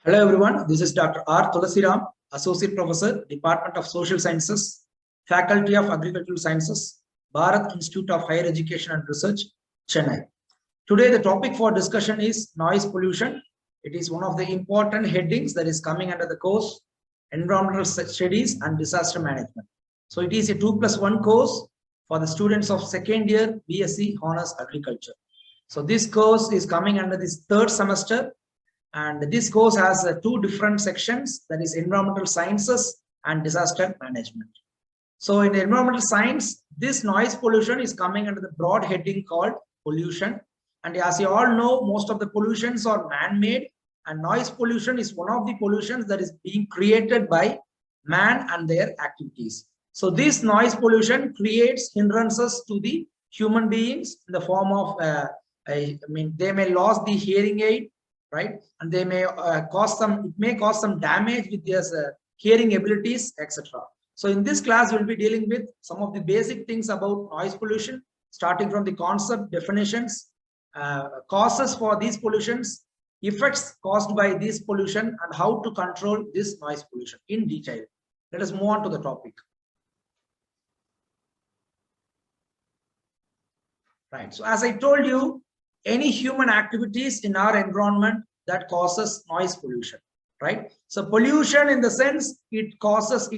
Hello everyone, this is Dr.R.Thulasiram, Associate Professor, Department of Social Sciences, Faculty of Agricultural Sciences, Bharat Institute of Higher Education and Research, Chennai. Today the topic for discussion is noise pollution. It is one of the important headings that is coming under the course Environmental Studies and Disaster Management. So it is a 2+1 course for the students of second year BSc Honours Agriculture. So this course is coming under this third semester. And this course has two different sections, that is environmental sciences and disaster management. So in environmental science, this noise pollution is coming under the broad heading called pollution. And as you all know, most of the pollutions are man-made, and noise pollution is one of the pollutions that is being created by man and their activities. So this noise pollution creates hindrances to the human beings in the form of, they may lose the hearing aid, right, and they may it may cause some damage with their hearing abilities, etc. So in this class we'll be dealing with some of the basic things about noise pollution, starting from the concept, definitions, causes for these pollutions, effects caused by this pollution, and how to control this noise pollution in detail. Let us move on to the topic. Right, so as I told you, any human activities in our environment that causes noise pollution, right? So pollution, in the sense, it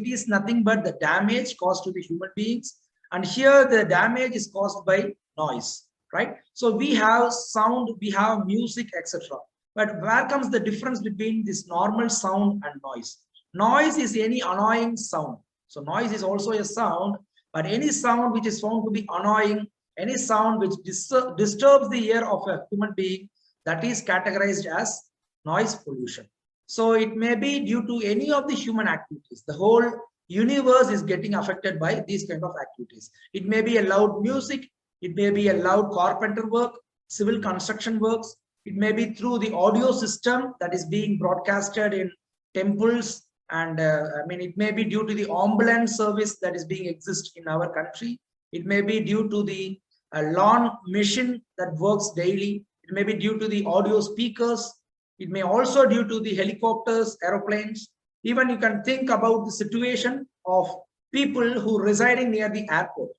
is nothing but the damage caused to the human beings, and here the damage is caused by noise, right? So we have sound, we have music, etc. But where comes the difference between this normal sound and noise? Noise is any annoying sound. So noise is also a sound, but any sound which is found to be annoying, any sound which disturbs the ear of a human being, that is categorized as noise pollution. So it may be due to any of the human activities. The whole universe is getting affected by these kind of activities. It may be a loud music, it may be a loud carpenter work, civil construction works, it may be through the audio system that is being broadcasted in temples, and it may be due to the ambulance service that is being exist in our country. It may be due to the lawn machine that works daily. It may be due to the audio speakers. It may also due to the helicopters, aeroplanes. Even you can think about the situation of people who residing near the airport.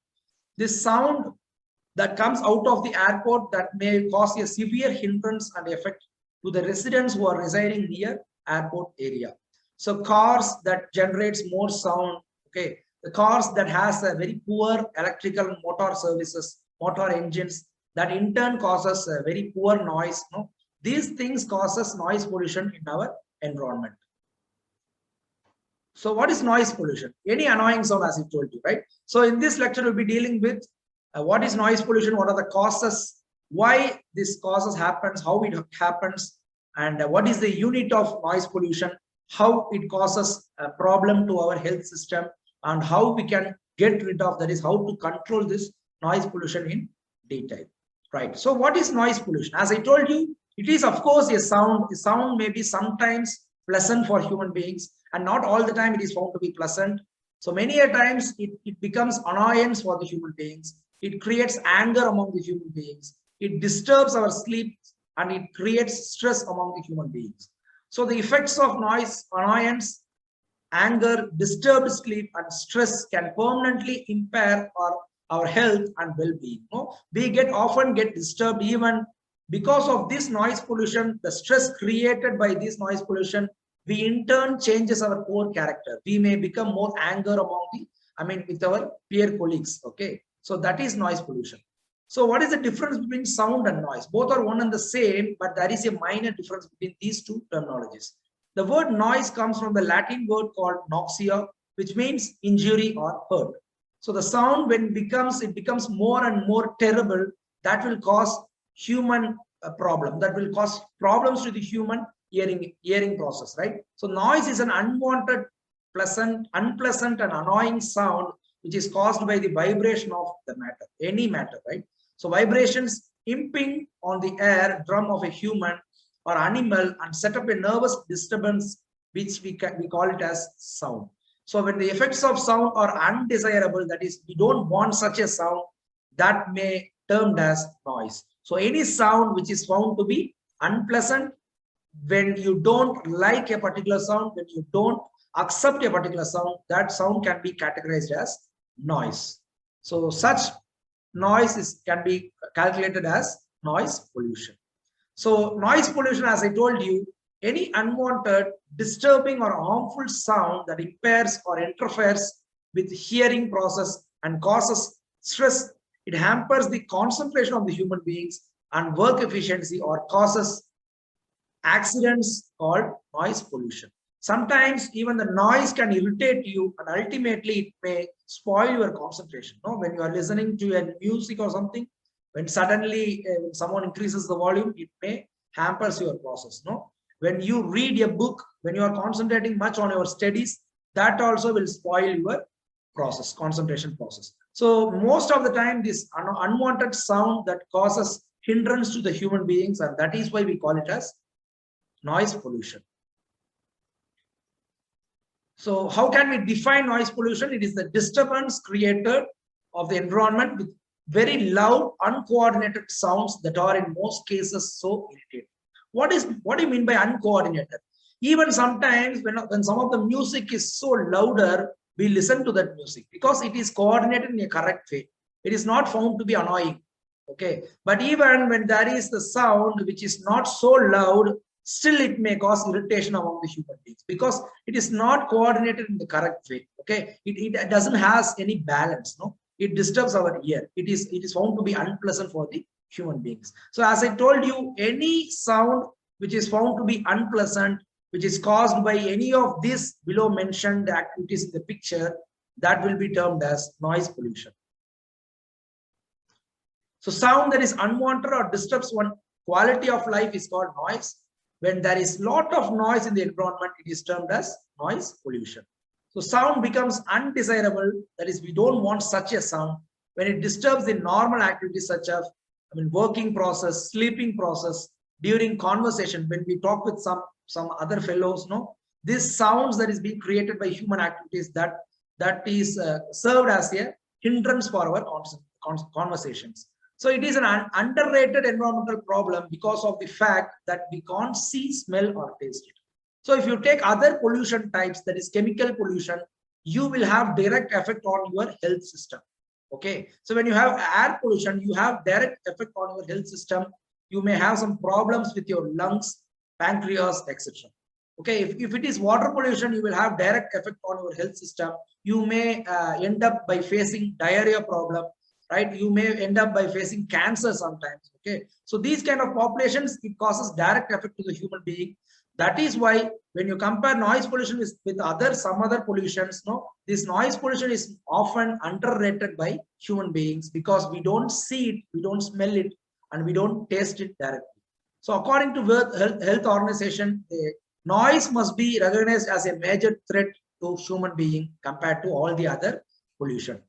This sound that comes out of the airport that may cause a severe hindrance and effect to the residents who are residing near airport area. So cars that generates more sound, okay, the cars that has a very poor electrical motor services, motor engines, that in turn causes a very poor noise. No? These things causes noise pollution in our environment. So what is noise pollution? Any annoying sound, as I told you, right? So in this lecture we'll be dealing with what is noise pollution, what are the causes, why this causes happens, how it happens, and what is the unit of noise pollution, how it causes a problem to our health system, and how we can get rid of, that is how to control this noise pollution in detail, right? So what is noise pollution? As I told you, it is of course a sound. A sound may be sometimes pleasant for human beings, and not all the time it is found to be pleasant. So many a times it becomes annoyance for the human beings. It creates anger among the human beings. It disturbs our sleep, and it creates stress among the human beings. So the effects of noise, annoyance, anger, disturbed sleep, and stress can permanently impair our health and well-being. We often get disturbed even because of this noise pollution. The stress created by this noise pollution, we in turn changes our core character. We may become more anger among with our peer colleagues. Okay, so that is noise pollution. So what is the difference between sound and noise? Both are one and the same, but there is a minor difference between these two terminologies. The word noise comes from the Latin word called noxia, which means injury or hurt. So the sound, when it becomes more and more terrible, that will cause human problem, that will cause problems to the human hearing process, right? So noise is an unwanted, unpleasant and annoying sound which is caused by the vibration of the matter, any matter, right? So vibrations imping on the air drum of a human or animal and set up a nervous disturbance, which we call it as sound. So when the effects of sound are undesirable, that is, we don't want such a sound, that may termed as noise. So any sound which is found to be unpleasant, when you don't like a particular sound, when you don't accept a particular sound, that sound can be categorized as noise. So such noise can be calculated as noise pollution. So noise pollution, as I told you, any unwanted, disturbing or harmful sound that impairs or interferes with hearing process and causes stress, it hampers the concentration of the human beings and work efficiency or causes accidents called noise pollution. Sometimes even the noise can irritate you and ultimately it may spoil your concentration. No, when you are listening to a music or something, when suddenly someone increases the volume, it may hampers your process. No, when you read a book, when you are concentrating much on your studies, that also will spoil your process, concentration process. So most of the time, this unwanted sound that causes hindrance to the human beings, and that is why we call it as noise pollution. So how can we define noise pollution? It is the disturbance created of the environment with very loud, uncoordinated sounds that are in most cases so irritating. What do you mean by uncoordinated? Even sometimes when some of the music is so louder, we listen to that music because it is coordinated in a correct way. It is not found to be annoying. Okay. But even when there is the sound which is not so loud, still it may cause irritation among the human beings because it is not coordinated in the correct way. Okay. It doesn't has any balance. No, it disturbs our ear. It is found to be unpleasant for the human beings. So as I told you, any sound which is found to be unpleasant, which is caused by any of these below mentioned activities in the picture, that will be termed as noise pollution. So sound that is unwanted or disturbs one quality of life is called noise. When there is lot of noise in the environment, it is termed as noise pollution. So sound becomes undesirable. That is, we don't want such a sound when it disturbs the normal activities such as working process, sleeping process, during conversation, when we talk with some other fellows. No, these sounds that is being created by human activities, that is served as a hindrance for our conversations. So it is an underrated environmental problem because of the fact that we can't see, smell or taste it. So if you take other pollution types, that is chemical pollution, you will have direct effect on your health system. Okay. So when you have air pollution, you have direct effect on your health system. You may have some problems with your lungs, pancreas, etc. Okay. If it is water pollution, you will have direct effect on your health system. You may end up by facing diarrhea problem. Right, you may end up by facing cancer sometimes. Okay, so these kind of populations, it causes direct effect to the human being. That is why when you compare noise pollution with some other pollutions, no, this noise pollution is often underrated by human beings because we don't see it, we don't smell it, and we don't taste it directly. So according to World Health Organization, noise must be recognized as a major threat to human being compared to all the other pollution.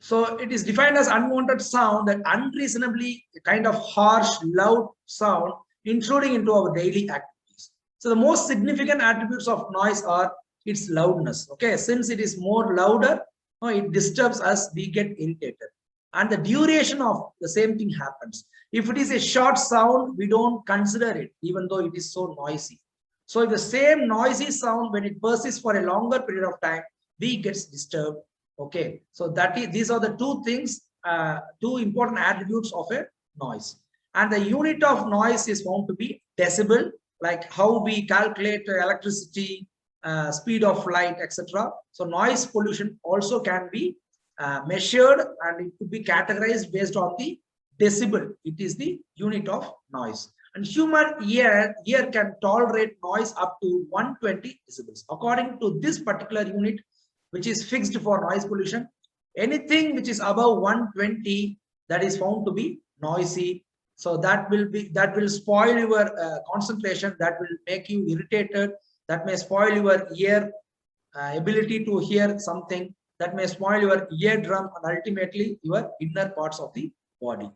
So it is defined as unwanted sound that unreasonably kind of harsh, loud sound intruding into our daily activities. So the most significant attributes of noise are its loudness. Okay, since it is more louder, it disturbs us, we get irritated. And the duration of the same thing happens. If it is a short sound, we don't consider it, even though it is so noisy. So if the same noisy sound, when it persists for a longer period of time, we get disturbed. Okay, so these are the two things, two important attributes of a noise. And the unit of noise is found to be decibel, like how we calculate electricity, speed of light, etc. So noise pollution also can be measured and it could be categorized based on the decibel. It is the unit of noise. And human ear can tolerate noise up to 120 decibels. According to this particular unit, which is fixed for noise pollution, anything which is above 120, that is found to be noisy. So that will spoil your concentration, that will make you irritated, that may spoil your ear ability to hear something, that may spoil your eardrum and ultimately your inner parts of the body.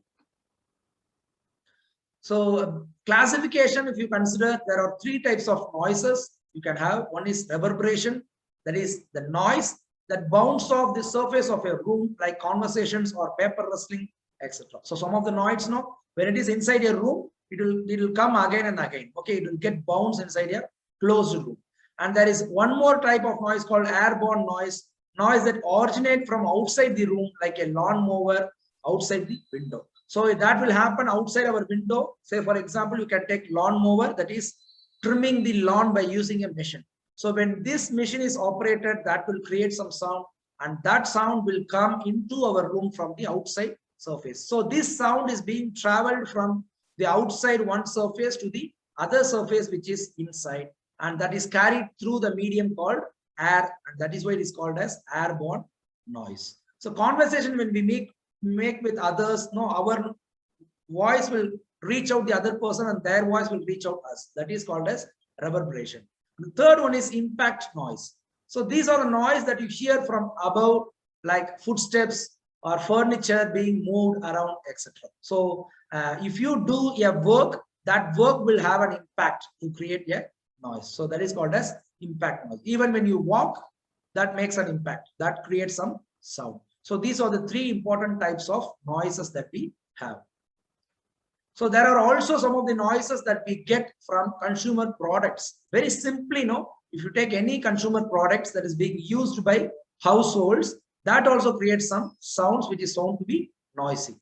So classification, if you consider, there are three types of noises you can have. One is reverberation, that is the noise that bounces off the surface of a room, like conversations or paper rustling, etc. So some of the noise, when it is inside a room, it will come again and again. Okay, it will get bounced inside a closed room. And there is one more type of noise called airborne noise that originate from outside the room, like a lawn mower outside the window. So that will happen outside our window. Say, for example, you can take lawn mower, that is trimming the lawn by using a machine. So when this machine is operated, that will create some sound, and that sound will come into our room from the outside surface. So this sound is being traveled from the outside one surface to the other surface, which is inside, and that is carried through the medium called air, and that is why it is called as airborne noise. So conversation when we make with others, our voice will reach out the other person and their voice will reach out us. That is called as reverberation. The third one is impact noise. So these are the noise that you hear from above, like footsteps or furniture being moved around, etc. So if you do a work, that work will have an impact to create a noise. So that is called as impact noise. Even when you walk, that makes an impact, that creates some sound. So these are the three important types of noises that we have. So there are also some of the noises that we get from consumer products. Very simply, if you take any consumer products that is being used by households, that also creates some sounds which is found to be noisy.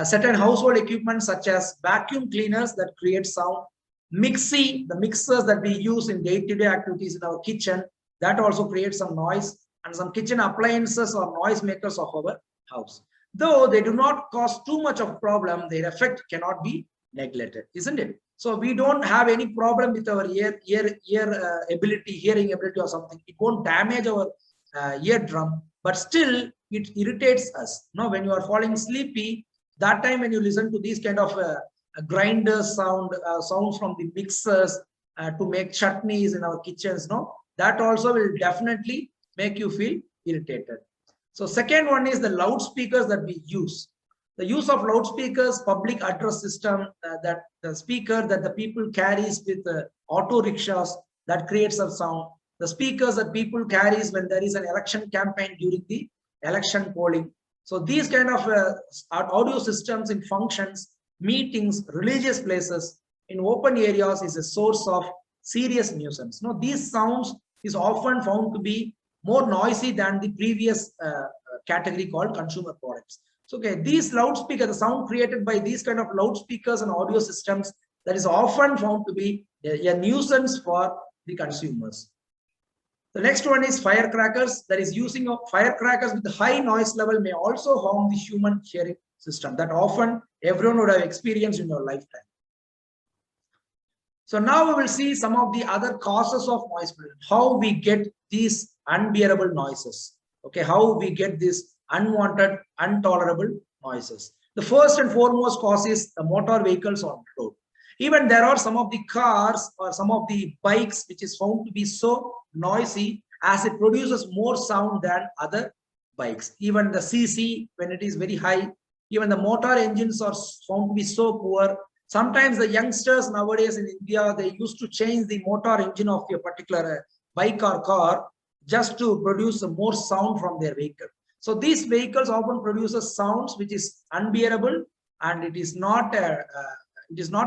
Certain household equipment such as vacuum cleaners that create sound, the mixers that we use in day-to-day activities in our kitchen, that also creates some noise, and some kitchen appliances or noise makers of our house. Though they do not cause too much of a problem, their effect cannot be neglected, isn't it? So we don't have any problem with our hearing ability or something. It won't damage our eardrum, but still it irritates us. When you are falling sleepy, that time when you listen to these kind of grinder sounds from the mixers to make chutneys in our kitchens, that also will definitely make you feel irritated. So second one is the loudspeakers that we use. The use of loudspeakers, public address system, that the speaker that the people carries with auto rickshaws, that creates a sound. The speakers that people carries when there is an election campaign during the election polling. So these kind of audio systems in functions, meetings, religious places, in open areas is a source of serious nuisance. These sounds is often found to be more noisy than the previous category called consumer products. So these loudspeakers, the sound created by these kind of loudspeakers and audio systems, that is often found to be a nuisance for the consumers. The next one is firecrackers. That is, using of firecrackers with high noise level may also harm the human hearing system, that often everyone would have experienced in your lifetime. So now we will see some of the other causes of noise pollution, how we get these unbearable noises. Okay, how we get these unwanted, intolerable noises. The first and foremost cause is the motor vehicles on the road. Even there are some of the cars or some of the bikes which is found to be so noisy as it produces more sound than other bikes. Even the CC, when it is very high, even the motor engines are found to be so poor. Sometimes the youngsters nowadays in India, they used to change the motor engine of a particular bike or car just to produce more sound from their vehicle. So these vehicles often produces sounds which is unbearable, and it is not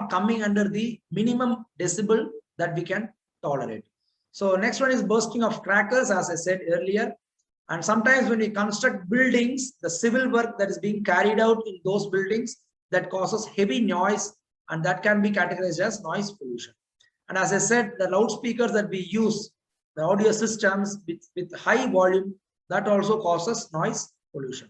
coming under the minimum decibel that we can tolerate. So next one is bursting of crackers, as I said earlier. And sometimes when we construct buildings, the civil work that is being carried out in those buildings, that causes heavy noise, and that can be categorized as noise pollution. And as I said, the loudspeakers that we use, the audio systems with high volume, that also causes noise pollution.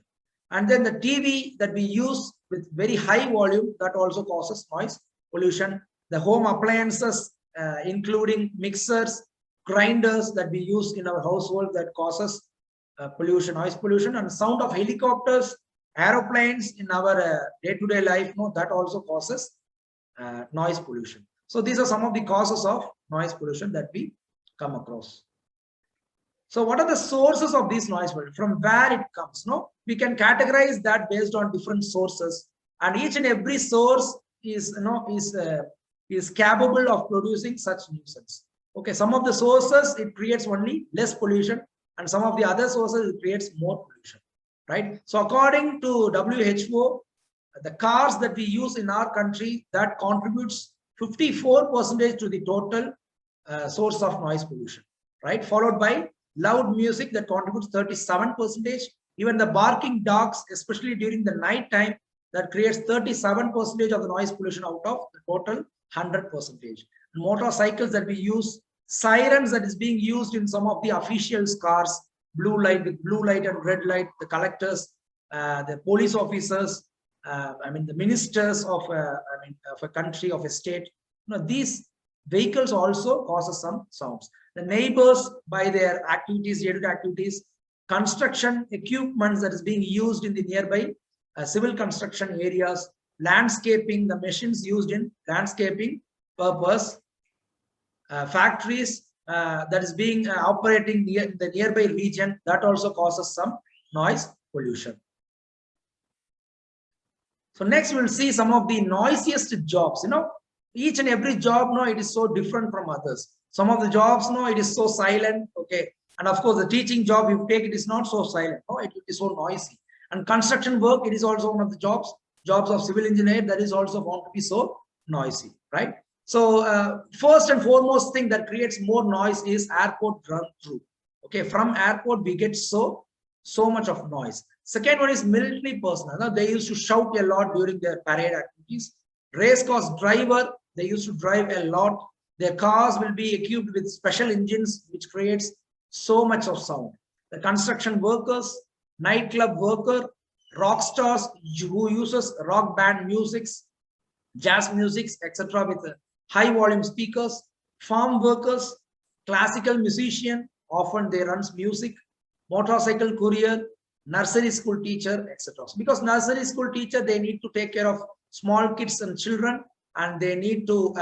And then the TV that we use with very high volume, that also causes noise pollution. The home appliances, including mixers, grinders that we use in our household, that causes pollution, noise pollution. And sound of helicopters, aeroplanes in our day-to-day life, that also causes noise pollution. So these are some of the causes of noise pollution that we come across. So what are the sources of this noise pollution? From where it comes? We can categorize that based on different sources, and each and every source is capable of producing such nuisance. Okay, some of the sources it creates only less pollution, and some of the other sources it creates more pollution. Right. So according to WHO, the cars that we use in our country, that contributes 54% to the total source of noise pollution, right? Followed by loud music that contributes 37%. Even the barking dogs, especially during the night time, that creates 37% of the noise pollution out of the total 100%. Motorcycles that we use, sirens that is being used in some of the officials' cars, blue light with blue light and red light, the collectors, the police officers, the ministers of a country, of a state. These vehicles also causes some sounds. The neighbors, by their activities, daily activities, construction equipment that is being used in the nearby civil construction areas, landscaping, the machines used in landscaping purpose, factories that is being operating near the nearby region, that also causes some noise pollution. So next we'll see some of the noisiest jobs. Each and every job, it is so different from others. Some of the jobs, it is so silent, okay. And of course, the teaching job you take, it is not so silent, it is so noisy. And construction work, it is also one of the jobs of civil engineer, that is also found to be so noisy, right? So first and foremost thing that creates more noise is airport run-through. Okay, from airport we get so much of noise. Second one is military personnel. They used to shout a lot during their parade activities. Race course driver, they used to drive a lot. Their cars will be equipped with special engines, which creates so much of sound. The construction workers, nightclub worker, rock stars who uses rock band musics, jazz musics, etc. with high volume speakers, farm workers, classical musician, often they runs music, motorcycle courier, nursery school teacher, etc. Because nursery school teacher, they need to take care of small kids and children, and they need to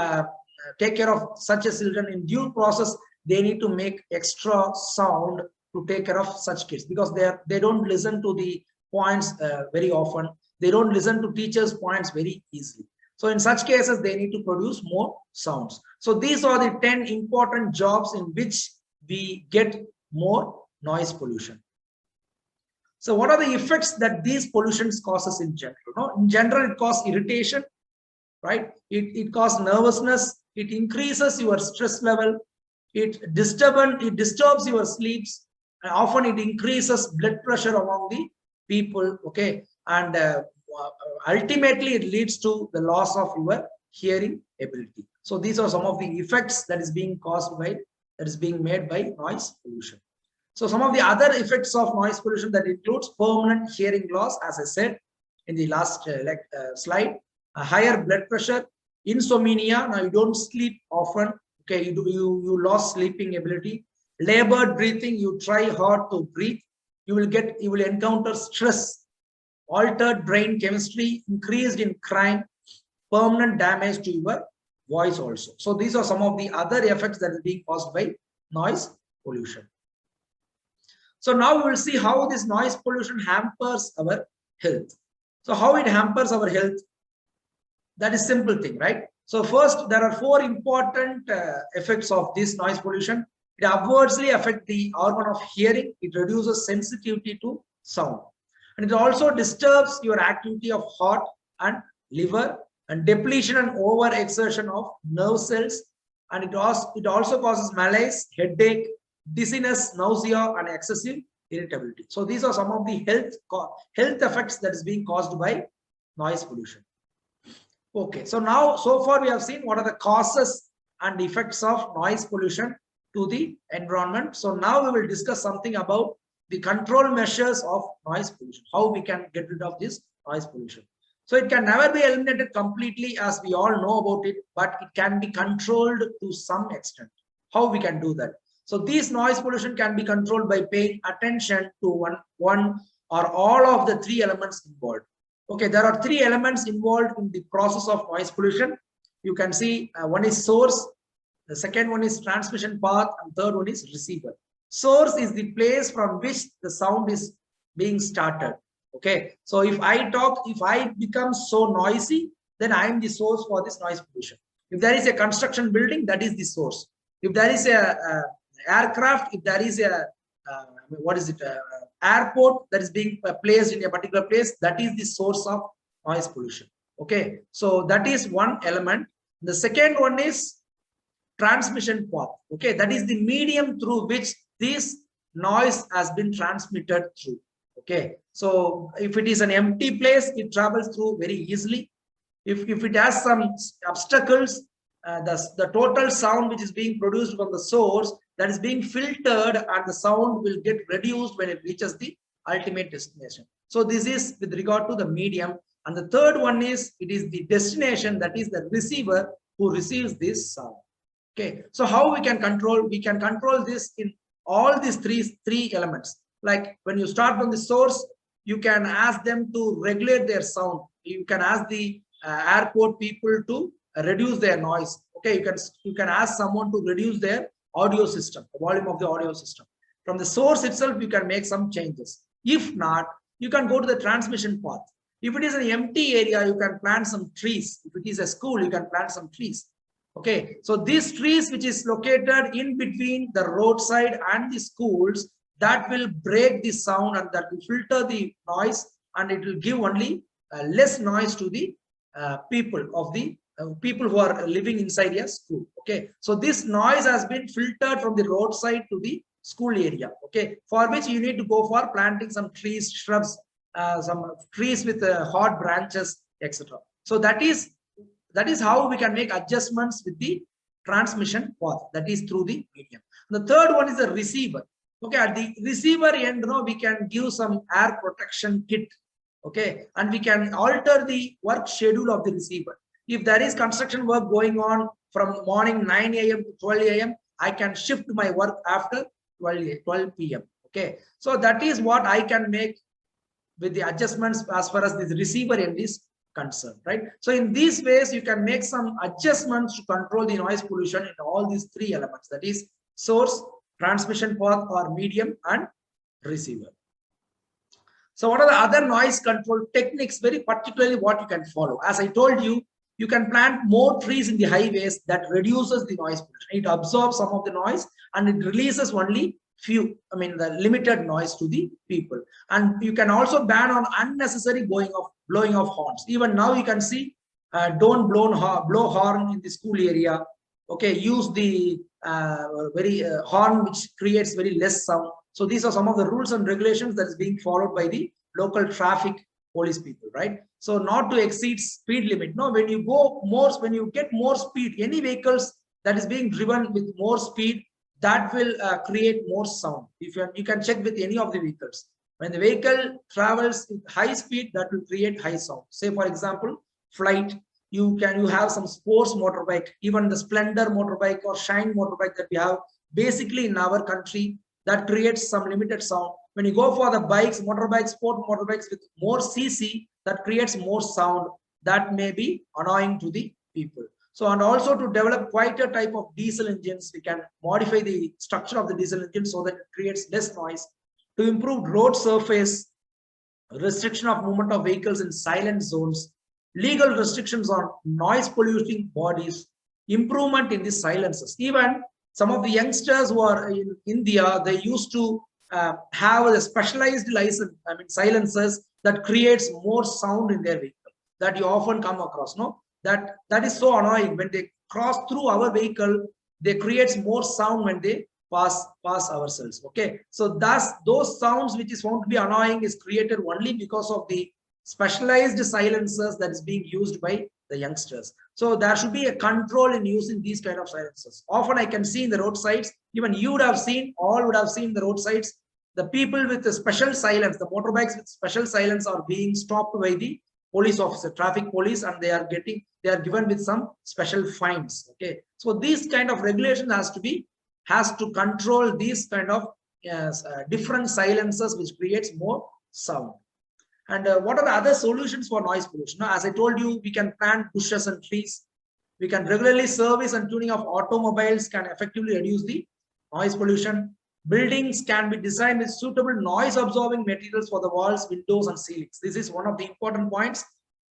take care of such a children in due process. They need to make extra sound to take care of such kids, because they don't listen to the points very often. They don't listen to teachers' points very easily. So in such cases, they need to produce more sounds. So these are the 10 important jobs in which we get more noise pollution. So what are the effects that these pollutions causes in general? In general, it causes irritation, right? It causes nervousness. It increases your stress level. It disturbs your sleeps. And often it increases blood pressure among the people, okay? And ultimately it leads to the loss of your hearing ability. So these are some of the effects that is being made by noise pollution. So some of the other effects of noise pollution, that includes permanent hearing loss, as I said in the last slide, a higher blood pressure, insomnia. Now you don't sleep often, okay? You lost sleeping ability. Labored breathing, you try hard to breathe, you will encounter stress, altered brain chemistry, increased in crime, permanent damage to your voice also. So these are some of the other effects that are being caused by noise pollution. So now we will see how this noise pollution hampers our health. So how it hampers our health, that is simple thing, right? So first, there are 4 important effects of this noise pollution. It adversely affects the organ of hearing. It reduces sensitivity to sound. And it also disturbs your activity of heart and liver, and depletion and overexertion of nerve cells. And it also causes malaise, headache, dizziness, nausea, and excessive irritability. So these are some of the health effects that is being caused by noise pollution. Okay, so so far we have seen what are the causes and effects of noise pollution to the environment. So now we will discuss something about the control measures of noise pollution, how we can get rid of this noise pollution. So it can never be eliminated completely, as we all know about it, but it can be controlled to some extent. How we can do that? So this noise pollution can be controlled by paying attention to one or all of the 3 elements involved. Okay, there are 3 elements involved in the process of noise pollution. You can see one is source, the second one is transmission path, and third one is receiver. Source is the place from which the sound is being started. Okay, so if I talk, if I become so noisy, then I am the source for this noise pollution. If there is a construction building, that is the source. If there is a aircraft, if there is a airport that is being placed in a particular place, that is the source of noise pollution. Okay, so that is one element. The second one is transmission path. Okay, that is the medium through which this noise has been transmitted through. Okay, so if it is an empty place, it travels through very easily. If it has some obstacles, the total sound which is being produced from the source, that is being filtered, and the sound will get reduced when it reaches the ultimate destination. So this is with regard to the medium. And the third one is, it is the destination, that is the receiver who receives this sound. Okay, so how we can control? We can control this in all these three elements. Like when you start from the source, you can ask them to regulate their sound. You can ask the airport people to reduce their noise. Okay, you can ask someone to reduce their audio system, the volume of the audio system. From the source itself, you can make some changes. If not, you can go to the transmission path. If it is an empty area, you can plant some trees. If it is a school, you can plant some trees. Okay, so these trees which is located in between the roadside and the schools, that will break the sound and that will filter the noise, and it will give only less noise to the people who are living inside a school. Okay, so this noise has been filtered from the roadside to the school area. Okay, for which you need to go for planting some trees, shrubs, some trees with hard branches, etc. So that is how we can make adjustments with the transmission path, that is through the medium. The third one is the receiver. Okay, at the receiver end, we can give some air protection kit. Okay, and we can alter the work schedule of the receiver. If there is construction work going on from morning 9 a.m. to 12 a.m., I can shift my work after 12 p.m. Okay, so that is what I can make with the adjustments as far as this receiver end is concerned, right? So in these ways, you can make some adjustments to control the noise pollution in all these three elements, that is source, transmission path or medium, and receiver. So what are the other noise control techniques, very particularly what you can follow? As I told you, you can plant more trees in the highways, that reduces the noise pollution. It absorbs some of the noise and it releases only the limited noise to the people. And you can also ban on unnecessary blowing of horns. Even now you can see, don't blow horn in the school area. Okay, use the horn which creates very less sound. So these are some of the rules and regulations that is being followed by the local traffic police people, right? So not to exceed speed limit. No, when you get more speed, any vehicles that is being driven with more speed, that will create more sound. If you can check with any of the vehicles, when the vehicle travels with high speed, that will create high sound. Say for example, flight, you have some sports motorbike, even the Splendor motorbike or Shine motorbike that we have basically in our country, that creates some limited sound. When you go for the bikes, motorbikes, sport motorbikes with more CC, that creates more sound, that may be annoying to the people. So, and also to develop quite a type of diesel engines, we can modify the structure of the diesel engine so that it creates less noise. To improve road surface, restriction of movement of vehicles in silent zones, legal restrictions on noise polluting bodies, improvement in the silences. Even some of the youngsters who are in India, they used to have a specialized silencers that creates more sound in their vehicle, that you often come across. No, that is so annoying. When they cross through our vehicle, they creates more sound when they pass ourselves. Okay, so thus those sounds which is found to be annoying is created only because of the specialized silencers that is being used by the youngsters. So there should be a control in using these kind of silencers. Often I can see in the roadsides, even you would have seen, all would have seen the roadsides, the people with the special silence, the motorbikes with special silence are being stopped by the police officer, traffic police, and they are given with some special fines. Okay, so this kind of regulation has to control these kind of different silencers which creates more sound. And what are the other solutions for noise pollution? Now, as I told you, we can plant bushes and trees. We can regularly service and tuning of automobiles can effectively reduce the noise pollution. Buildings can be designed with suitable noise absorbing materials for the walls, windows, and ceilings. This is one of the important points.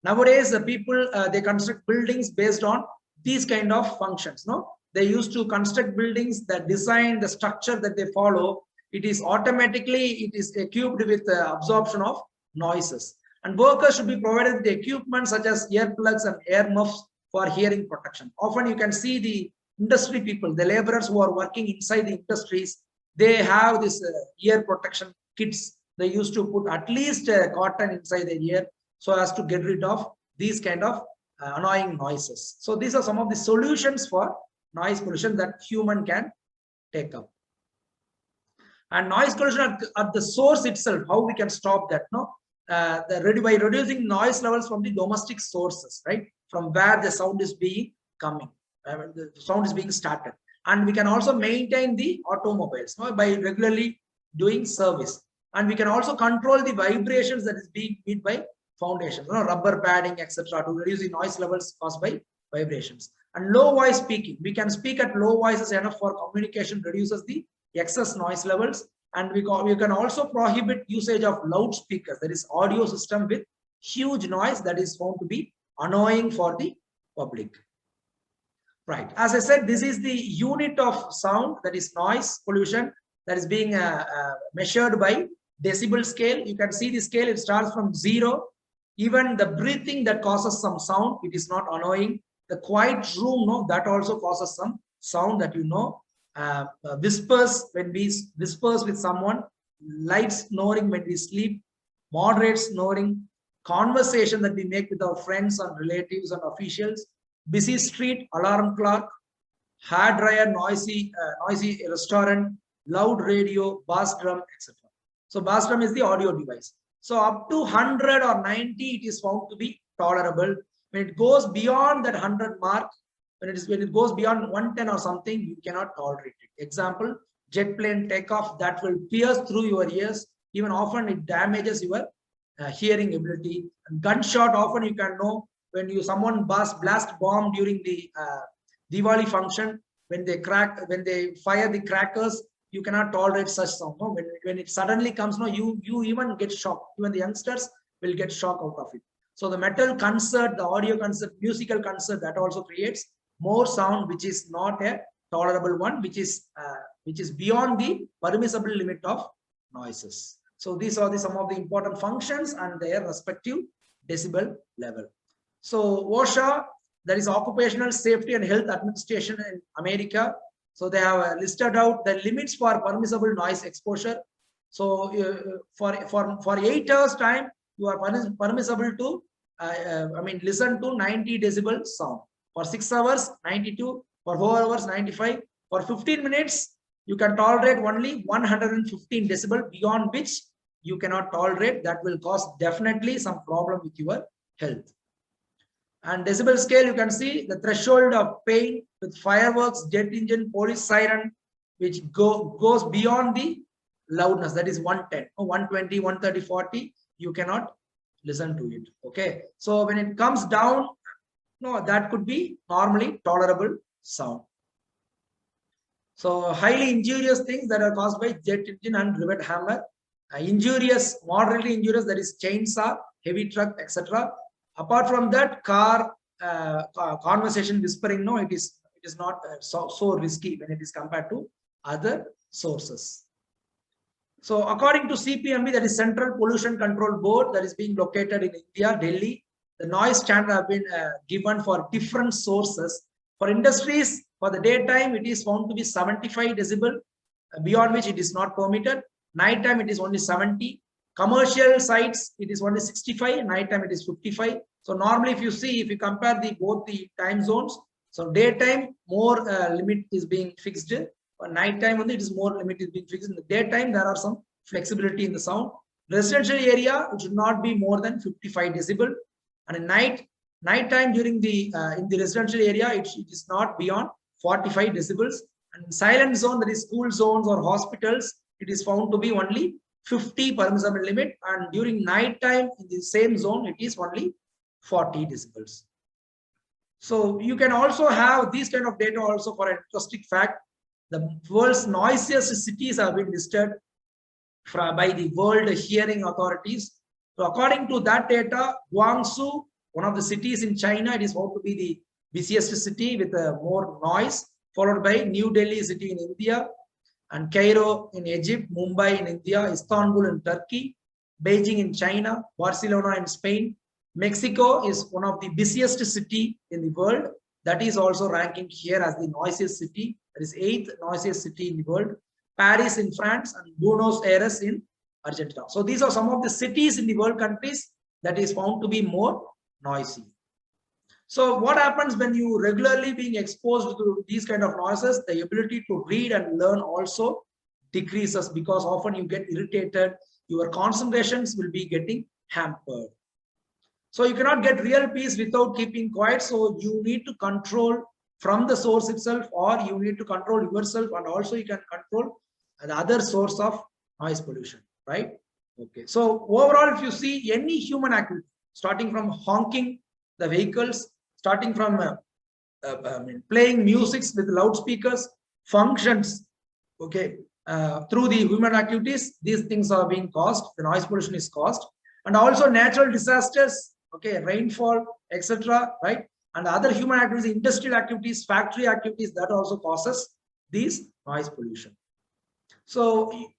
Nowadays, the people, they construct buildings based on these kind of functions. No, they used to construct buildings, the design, the structure that they follow, it is equipped with the absorption of noises. And workers should be provided with the equipment such as earplugs and ear muffs for hearing protection. Often you can see the industry people, the laborers who are working inside the industries, they have this ear protection kits. They used to put at least cotton inside the ear so as to get rid of these kind of annoying noises. So these are some of the solutions for noise pollution that human can take up. And noise pollution at the source itself, how we can stop that? No, by reducing noise levels from the domestic sources, right? From where the sound is being coming, the sound is being started. And we can also maintain the automobiles, no, by regularly doing service. And we can also control the vibrations that is being made by foundations, rubber padding, etc., to reduce the noise levels caused by vibrations. And low voice speaking, we can speak at low voices enough for communication, reduces the excess noise levels. And we can also prohibit usage of loudspeakers, that is audio system with huge noise that is found to be annoying for the public. Right, as I said, this is the unit of sound, that is noise pollution, that is being measured by decibel scale. You can see the scale, it starts from 0. Even the breathing that causes some sound, it is not annoying. The quiet room, no, that also causes some sound that whispers when we whispers with someone, light snoring when we sleep, moderate snoring, conversation that we make with our friends and relatives and officials, busy street, alarm clock, hair dryer, noisy restaurant, loud radio, bass drum, etc. So bass drum is the audio device. So up to 100 or 90, it is found to be tolerable. When it goes beyond that 100 mark, when it goes beyond 110 or something, you cannot tolerate it. Example, jet plane takeoff, that will pierce through your ears. Even often it damages your hearing ability. And gunshot, often you can know when someone blast bomb during the Diwali function, when they fire the crackers, you cannot tolerate such sound. No? When it suddenly comes, no, you even get shocked. Even the youngsters will get shocked out of it. So the metal concert, the audio concert, musical concert, that also creates more sound, which is not a tolerable one, which is beyond the permissible limit of noises. So these are some of the important functions and their respective decibel level. So OSHA, that is Occupational Safety and Health Administration in America. So they have listed out the limits for permissible noise exposure. So for 8 hours time, you are permissible to listen to 90 decibel sound. For 6 hours, 92. For 4 hours, 95. For 15 minutes, you can tolerate only 115 decibel, beyond which you cannot tolerate. That will cause definitely some problem with your health. And decibel scale, you can see the threshold of pain with fireworks, jet engine, police siren, which goes beyond the loudness, that is 110, 120, 130, 40, you cannot listen to it. Okay, so when it comes down, no, that could be normally tolerable sound. So highly injurious things that are caused by jet engine and rivet hammer, injurious, moderately injurious, that is chainsaw, heavy truck, etc. Apart from that, car conversation whispering, no, it is not so risky when it is compared to other sources. So according to CPMB, that is Central Pollution Control Board, that is being located in India, Delhi, the noise standard have been given for different sources. For industries, for the daytime, it is found to be 75 decibel, beyond which it is not permitted. Nighttime, it is only 70. Commercial sites, it is only 65. Nighttime, it is 55. So normally, if you compare both the time zones, so daytime more limit is being fixed. For nighttime, only it is more limit is being fixed. In the daytime, there are some flexibility in the sound. Residential area, it should not be more than 55 decibel. And in nighttime during the in the residential area, it is not beyond 45 decibels. And in silent zone, that is school zones or hospitals, it is found to be only 50 permissible limit. And during night time in the same zone, it is only 40 decibels. So you can also have these kind of data also for an interesting fact. The world's noisiest cities have been listed by the World Hearing Authorities. So according to that data, Guangzhou, one of the cities in China, it is found to be the busiest city with more noise, followed by New Delhi city in India, and Cairo in Egypt, Mumbai in India, Istanbul in Turkey, Beijing in China, Barcelona in Spain. Mexico is one of the busiest city in the world. That is also ranking here as the noisiest city. That is 8th noisiest city in the world. Paris in France and Buenos Aires in Argentina. So these are some of the cities in the world countries that is found to be more noisy. So what happens when you regularly being exposed to these kind of noises? The ability to read and learn also decreases because often you get irritated. Your concentrations will be getting hampered. So you cannot get real peace without keeping quiet. So you need to control from the source itself, or you need to control yourself, and also you can control the other source of noise pollution, right? Okay. So overall, if you see any human activity, starting from honking the vehicles, starting from playing music with loudspeakers, functions, okay, through the human activities, these things are being caused. The noise pollution is caused, and also natural disasters, okay, rainfall, etc., right? And other human activities, industrial activities, factory activities, that also causes these noise pollution. So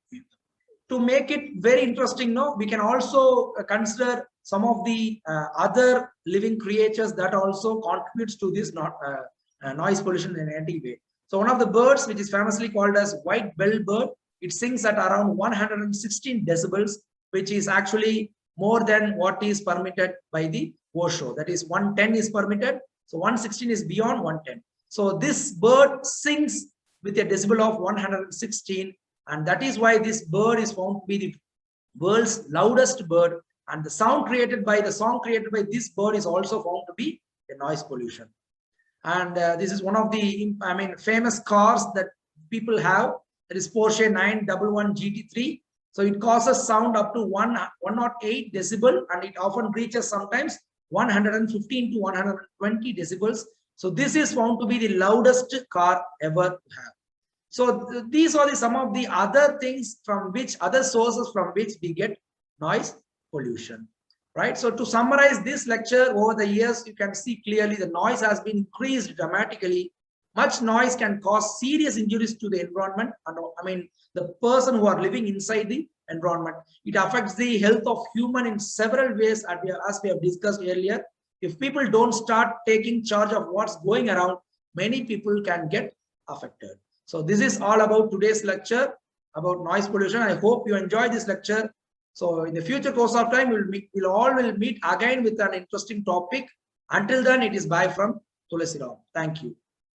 to make it very interesting, no, we can also consider some of the other living creatures that also contributes to this noise pollution in any way. So one of the birds, which is famously called as white-billed bird, it sings at around 116 decibels, which is actually more than what is permitted by the OSHO. That is 110 is permitted. So 116 is beyond 110. So this bird sings with a decibel of 116. And that is why this bird is found to be the world's loudest bird. And the song created by this bird is also found to be a noise pollution. And this is one of the, famous cars that people have. That is Porsche 911 GT3. So it causes sound up to 108 decibel, and it often reaches sometimes 115 to 120 decibels. So this is found to be the loudest car ever to have. So these are some of the other things from which, other sources from which we get noise pollution, right? So to summarize this lecture, over the years, you can see clearly the noise has been increased dramatically. Much noise can cause serious injuries to the environment, and the person who are living inside the environment. It affects the health of human in several ways, as we have discussed earlier. If people don't start taking charge of what's going around, many people can get affected. So this is all about today's lecture about noise pollution. I hope you enjoy this lecture. So in the future course of time, we'll all meet again with an interesting topic. Until then, it is bye from Thulasiram. Thank you.